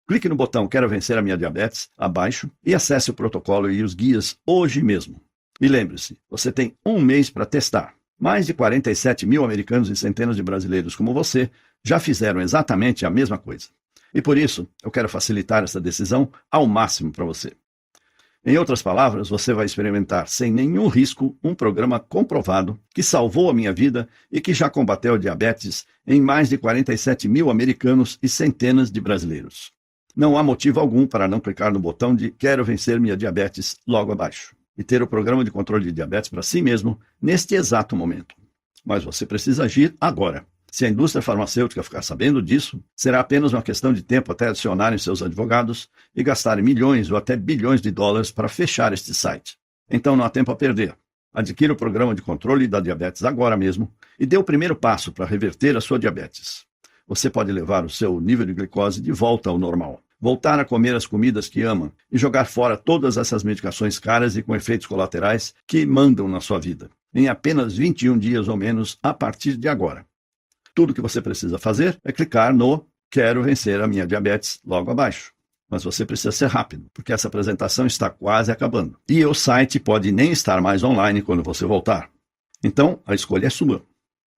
Clique no botão Quero Vencer a Minha Diabetes abaixo e acesse o protocolo e os guias hoje mesmo. E lembre-se, você tem um mês para testar. Mais de 47 mil americanos e centenas de brasileiros como você já fizeram exatamente a mesma coisa. E por isso, eu quero facilitar essa decisão ao máximo para você. Em outras palavras, você vai experimentar sem nenhum risco um programa comprovado que salvou a minha vida e que já combateu a diabetes em mais de 47 mil americanos e centenas de brasileiros. Não há motivo algum para não clicar no botão de Quero Vencer Minha Diabetes logo abaixo e ter o programa de controle de diabetes para si mesmo neste exato momento. Mas você precisa agir agora. Se a indústria farmacêutica ficar sabendo disso, será apenas uma questão de tempo até adicionarem seus advogados e gastarem milhões ou até bilhões de dólares para fechar este site. Então não há tempo a perder. Adquira o programa de controle da diabetes agora mesmo e dê o primeiro passo para reverter a sua diabetes. Você pode levar o seu nível de glicose de volta ao normal, voltar a comer as comidas que ama e jogar fora todas essas medicações caras e com efeitos colaterais que mandam na sua vida, em apenas 21 dias ou menos a partir de agora. Tudo o que você precisa fazer é clicar no Quero Vencer a Minha Diabetes logo abaixo. Mas você precisa ser rápido, porque essa apresentação está quase acabando. E o site pode nem estar mais online quando você voltar. Então, a escolha é sua.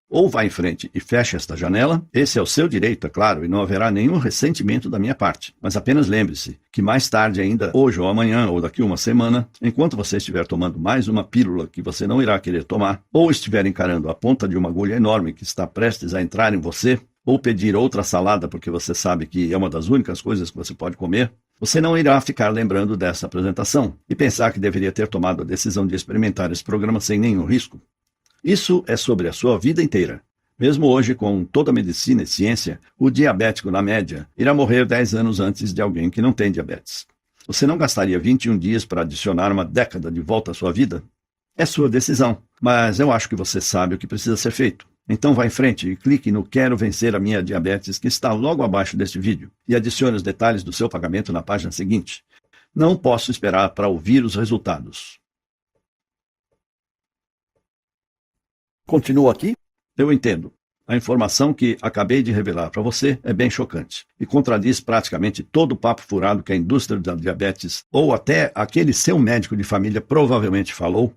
Ou vá em frente e feche esta janela, esse é o seu direito, é claro, e não haverá nenhum ressentimento da minha parte. Mas apenas lembre-se que mais tarde ainda, hoje ou amanhã, ou daqui uma semana, enquanto você estiver tomando mais uma pílula que você não irá querer tomar, ou estiver encarando a ponta de uma agulha enorme que está prestes a entrar em você, ou pedir outra salada porque você sabe que é uma das únicas coisas que você pode comer, você não irá ficar lembrando dessa apresentação e pensar que deveria ter tomado a decisão de experimentar esse programa sem nenhum risco. Isso é sobre a sua vida inteira. Mesmo hoje, com toda a medicina e ciência, o diabético, na média, irá morrer 10 anos antes de alguém que não tem diabetes. Você não gastaria 21 dias para adicionar uma década de volta à sua vida? É sua decisão, mas eu acho que você sabe o que precisa ser feito. Então vá em frente e clique no Quero Vencer a Minha Diabetes, que está logo abaixo deste vídeo, e adicione os detalhes do seu pagamento na página seguinte. Não posso esperar para ouvir os resultados. Continua aqui? Eu entendo. A informação que acabei de revelar para você é bem chocante e contradiz praticamente todo o papo furado que a indústria da diabetes ou até aquele seu médico de família provavelmente falou.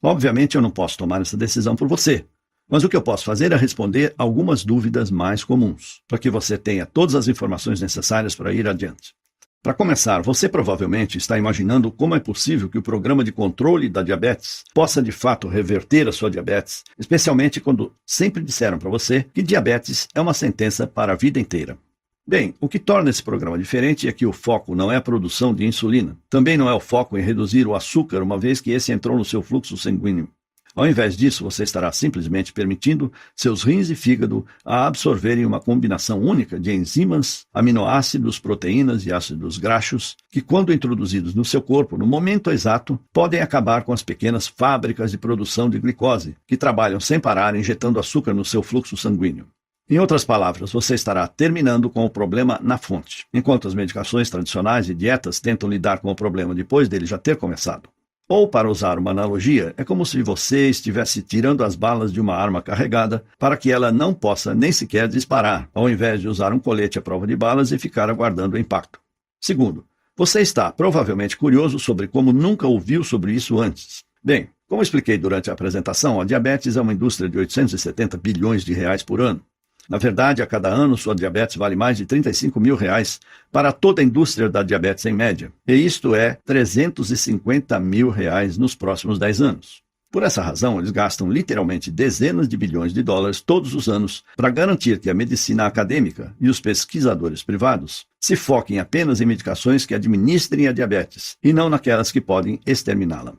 Obviamente eu não posso tomar essa decisão por você, mas o que eu posso fazer é responder algumas dúvidas mais comuns, para que você tenha todas as informações necessárias para ir adiante. Para começar, você provavelmente está imaginando como é possível que o programa de controle da diabetes possa de fato reverter a sua diabetes, especialmente quando sempre disseram para você que diabetes é uma sentença para a vida inteira. Bem, o que torna esse programa diferente é que o foco não é a produção de insulina. Também não é o foco em reduzir o açúcar, uma vez que esse entrou no seu fluxo sanguíneo. Ao invés disso, você estará simplesmente permitindo seus rins e fígado a absorverem uma combinação única de enzimas, aminoácidos, proteínas e ácidos graxos, que quando introduzidos no seu corpo no momento exato, podem acabar com as pequenas fábricas de produção de glicose, que trabalham sem parar injetando açúcar no seu fluxo sanguíneo. Em outras palavras, você estará terminando com o problema na fonte, enquanto as medicações tradicionais e dietas tentam lidar com o problema depois dele já ter começado. Ou, para usar uma analogia, é como se você estivesse tirando as balas de uma arma carregada para que ela não possa nem sequer disparar, ao invés de usar um colete à prova de balas e ficar aguardando o impacto. Segundo, você está provavelmente curioso sobre como nunca ouviu sobre isso antes. Bem, como expliquei durante a apresentação, a diabetes é uma indústria de 870 bilhões de reais por ano. Na verdade, a cada ano, sua diabetes vale mais de R$35 mil para toda a indústria da diabetes em média. E isto é R$350 mil nos próximos 10 anos. Por essa razão, eles gastam literalmente dezenas de bilhões de dólares todos os anos para garantir que a medicina acadêmica e os pesquisadores privados se foquem apenas em medicações que administrem a diabetes e não naquelas que podem exterminá-la.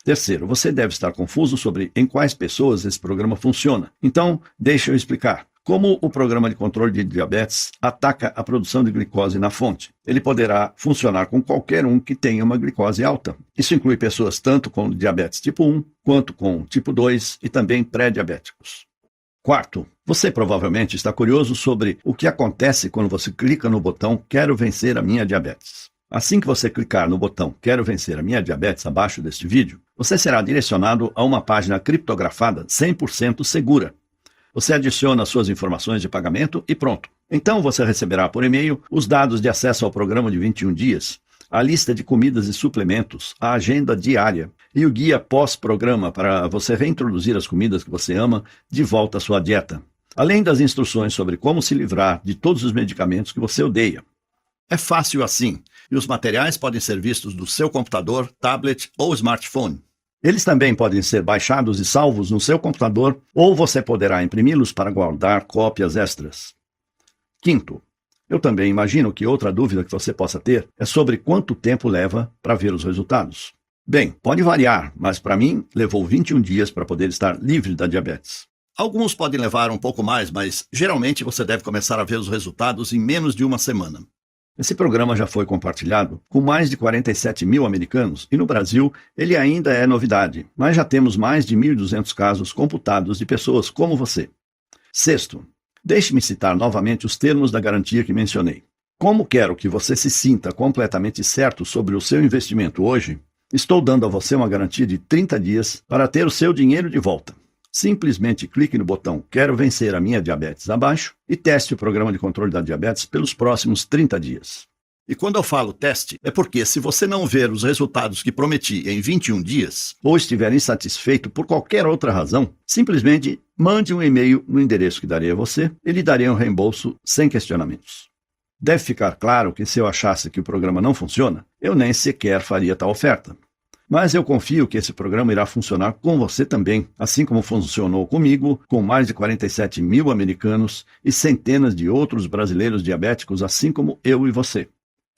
Terceiro, você deve estar confuso sobre em quais pessoas esse programa funciona. Então, deixa eu explicar. Como o programa de controle de diabetes ataca a produção de glicose na fonte, ele poderá funcionar com qualquer um que tenha uma glicose alta. Isso inclui pessoas tanto com diabetes tipo 1, quanto com tipo 2 e também pré-diabéticos. Quarto, você provavelmente está curioso sobre o que acontece quando você clica no botão Quero vencer a minha diabetes. Assim que você clicar no botão Quero vencer a minha diabetes abaixo deste vídeo, você será direcionado a uma página criptografada 100% segura. Você adiciona suas informações de pagamento e pronto. Então você receberá por e-mail os dados de acesso ao programa de 21 dias, a lista de comidas e suplementos, a agenda diária e o guia pós-programa para você reintroduzir as comidas que você ama de volta à sua dieta, além das instruções sobre como se livrar de todos os medicamentos que você odeia. É fácil assim, e os materiais podem ser vistos do seu computador, tablet ou smartphone. Eles também podem ser baixados e salvos no seu computador ou você poderá imprimi-los para guardar cópias extras. Quinto, eu também imagino que outra dúvida que você possa ter é sobre quanto tempo leva para ver os resultados. Bem, pode variar, mas para mim levou 21 dias para poder estar livre da diabetes. Alguns podem levar um pouco mais, mas geralmente você deve começar a ver os resultados em menos de uma semana. Esse programa já foi compartilhado com mais de 47 mil americanos e no Brasil ele ainda é novidade, mas já temos mais de 1.200 casos computados de pessoas como você. Sexto, deixe-me citar novamente os termos da garantia que mencionei. Como quero que você se sinta completamente certo sobre o seu investimento hoje, estou dando a você uma garantia de 30 dias para ter o seu dinheiro de volta. Simplesmente clique no botão Quero vencer a minha diabetes abaixo e teste o programa de controle da diabetes pelos próximos 30 dias. E quando eu falo teste, é porque se você não ver os resultados que prometi em 21 dias, ou estiver insatisfeito por qualquer outra razão, simplesmente mande um e-mail no endereço que darei a você e lhe darei um reembolso sem questionamentos. Deve ficar claro que se eu achasse que o programa não funciona, eu nem sequer faria tal oferta. Mas eu confio que esse programa irá funcionar com você também, assim como funcionou comigo, com mais de 47 mil americanos e centenas de outros brasileiros diabéticos, assim como eu e você.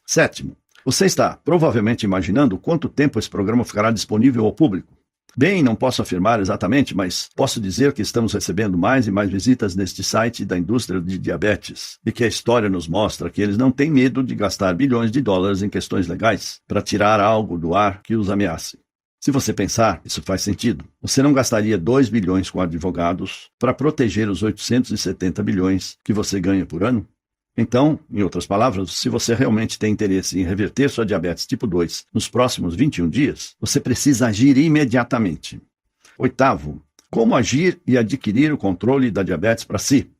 Sétimo, você está provavelmente imaginando quanto tempo esse programa ficará disponível ao público. Bem, não posso afirmar exatamente, mas posso dizer que estamos recebendo mais e mais visitas neste site da indústria de diabetes e que a história nos mostra que eles não têm medo de gastar bilhões de dólares em questões legais para tirar algo do ar que os ameace. Se você pensar, isso faz sentido. Você não gastaria 2 bilhões com advogados para proteger os 870 bilhões que você ganha por ano? Então, em outras palavras, se você realmente tem interesse em reverter sua diabetes tipo 2 nos próximos 21 dias, você precisa agir imediatamente. Oitavo, como agir e adquirir o controle da diabetes para si?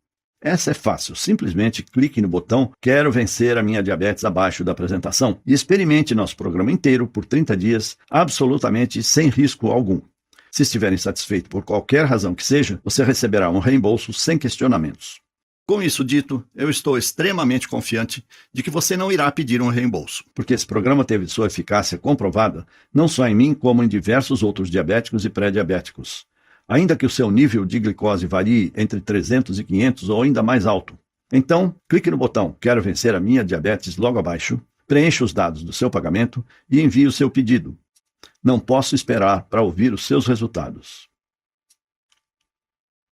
Essa é fácil, simplesmente clique no botão Quero vencer a minha diabetes abaixo da apresentação e experimente nosso programa inteiro por 30 dias, absolutamente sem risco algum. Se estiver insatisfeito por qualquer razão que seja, você receberá um reembolso sem questionamentos. Com isso dito, eu estou extremamente confiante de que você não irá pedir um reembolso, porque esse programa teve sua eficácia comprovada não só em mim, como em diversos outros diabéticos e pré-diabéticos. Ainda que o seu nível de glicose varie entre 300 e 500 ou ainda mais alto. Então, clique no botão Quero vencer a minha diabetes logo abaixo, preencha os dados do seu pagamento e envie o seu pedido. Não posso esperar para ouvir os seus resultados.